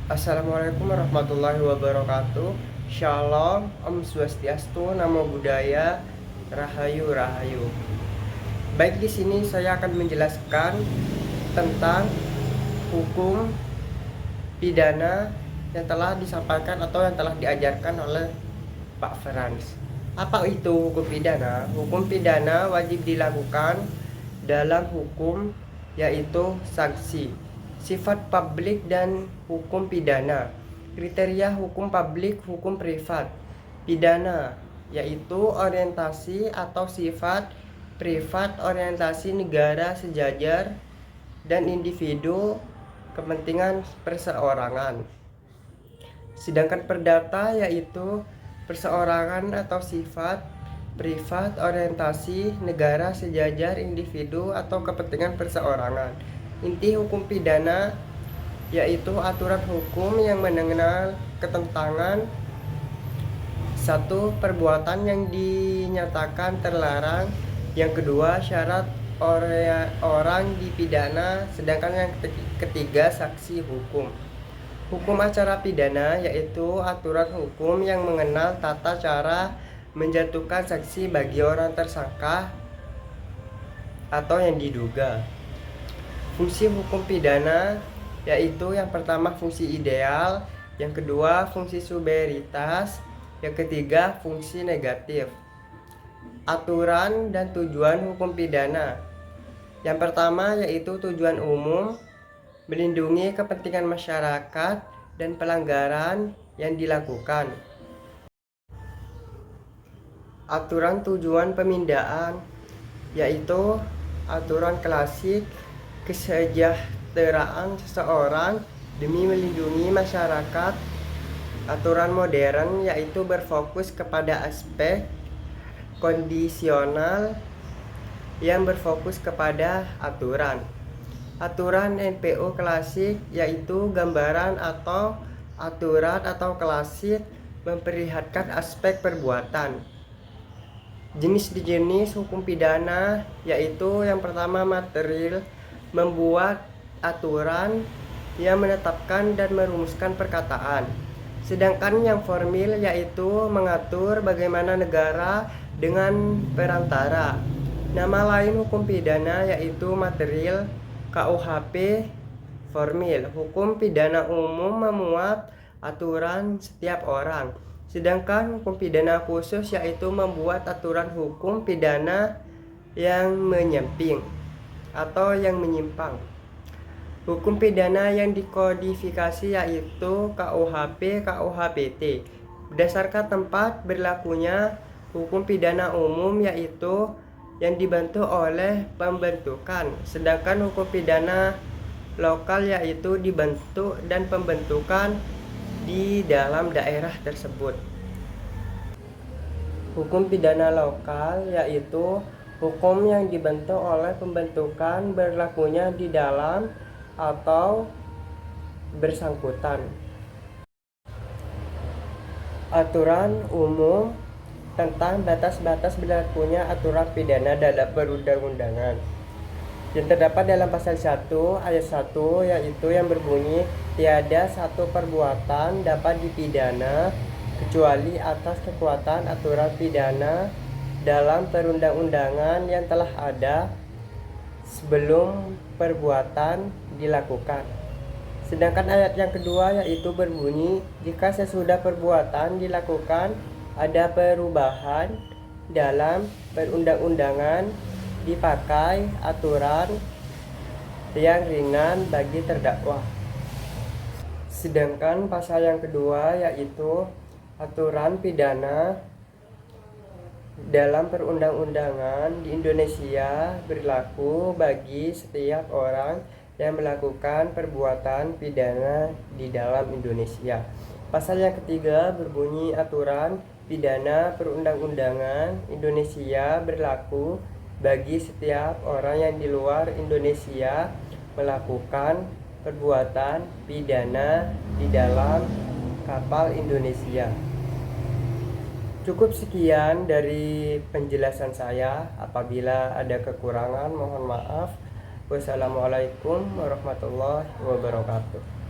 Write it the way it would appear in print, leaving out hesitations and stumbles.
Assalamualaikum warahmatullahi wabarakatuh. Shalom, Om Swastiastu, Namo Buddhaya, Rahayu Rahayu. Baik, di sini saya akan menjelaskan tentang hukum pidana yang telah disampaikan atau yang telah diajarkan oleh Pak Frans. Apa itu hukum pidana? Hukum pidana wajib dilakukan dalam hukum, yaitu sanksi, sifat publik dan hukum pidana. Kriteria hukum publik, hukum privat. Pidana yaitu orientasi atau sifat privat, orientasi negara sejajar dan individu, kepentingan perseorangan. Sedangkan perdata yaitu perseorangan atau sifat privat, orientasi negara sejajar, individu atau kepentingan perseorangan. Inti hukum pidana yaitu aturan hukum yang mengenal ketentangan satu, perbuatan yang dinyatakan terlarang. Yang kedua, syarat orang dipidana. Sedangkan yang ketiga, saksi hukum. Hukum acara pidana yaitu aturan hukum yang mengenal tata cara menjatuhkan sanksi bagi orang tersangka atau yang diduga. Fungsi hukum pidana yaitu yang pertama fungsi ideal, yang kedua fungsi subsidiaritas, yang ketiga fungsi negatif. Aturan dan tujuan hukum pidana. Yang pertama yaitu tujuan umum, melindungi kepentingan masyarakat dan pelanggaran yang dilakukan. Aturan tujuan pemindahan yaitu aturan klasik kesejahteraan seseorang demi melindungi masyarakat. Aturan modern yaitu berfokus kepada aspek kondisional yang berfokus kepada aturan. Aturan NPO klasik yaitu gambaran atau aturan atau klasik memperlihatkan aspek perbuatan. Jenis hukum pidana yaitu yang pertama material, membuat aturan yang menetapkan dan merumuskan perkataan. Sedangkan yang formil yaitu mengatur bagaimana negara dengan perantara. Nama lain hukum pidana yaitu material, KUHP formil. Hukum pidana umum memuat aturan setiap orang. Sedangkan hukum pidana khusus yaitu membuat aturan hukum pidana yang menyimpang atau yang menyimpang. Hukum pidana yang dikodifikasi yaitu KUHP, KUHPT. Berdasarkan tempat berlakunya hukum pidana umum yaitu yang dibantu oleh pembentukan. Sedangkan hukum pidana lokal yaitu dibentuk dan pembentukan di dalam daerah tersebut. Hukum pidana lokal yaitu hukum yang dibentuk oleh pembentukan, berlakunya di dalam atau bersangkutan. Aturan umum tentang batas-batas berlakunya aturan pidana dalam perundang-undangan yang terdapat dalam pasal 1 ayat 1 yaitu yang berbunyi tiada satu perbuatan dapat dipidana kecuali atas kekuatan aturan pidana dalam perundang-undangan yang telah ada sebelum perbuatan dilakukan. Sedangkan ayat yang kedua yaitu berbunyi jika sesudah perbuatan dilakukan ada perubahan dalam perundang-undangan dipakai aturan yang ringan bagi terdakwa. Sedangkan pasal yang kedua yaitu aturan pidana dalam perundang-undangan di Indonesia berlaku bagi setiap orang yang melakukan perbuatan pidana di dalam Indonesia. Pasal yang ketiga berbunyi aturan pidana perundang-undangan Indonesia berlaku bagi setiap orang yang di luar Indonesia melakukan perbuatan pidana di dalam kapal Indonesia. Cukup sekian dari penjelasan saya. Apabila ada kekurangan mohon maaf. Wassalamualaikum warahmatullahi wabarakatuh.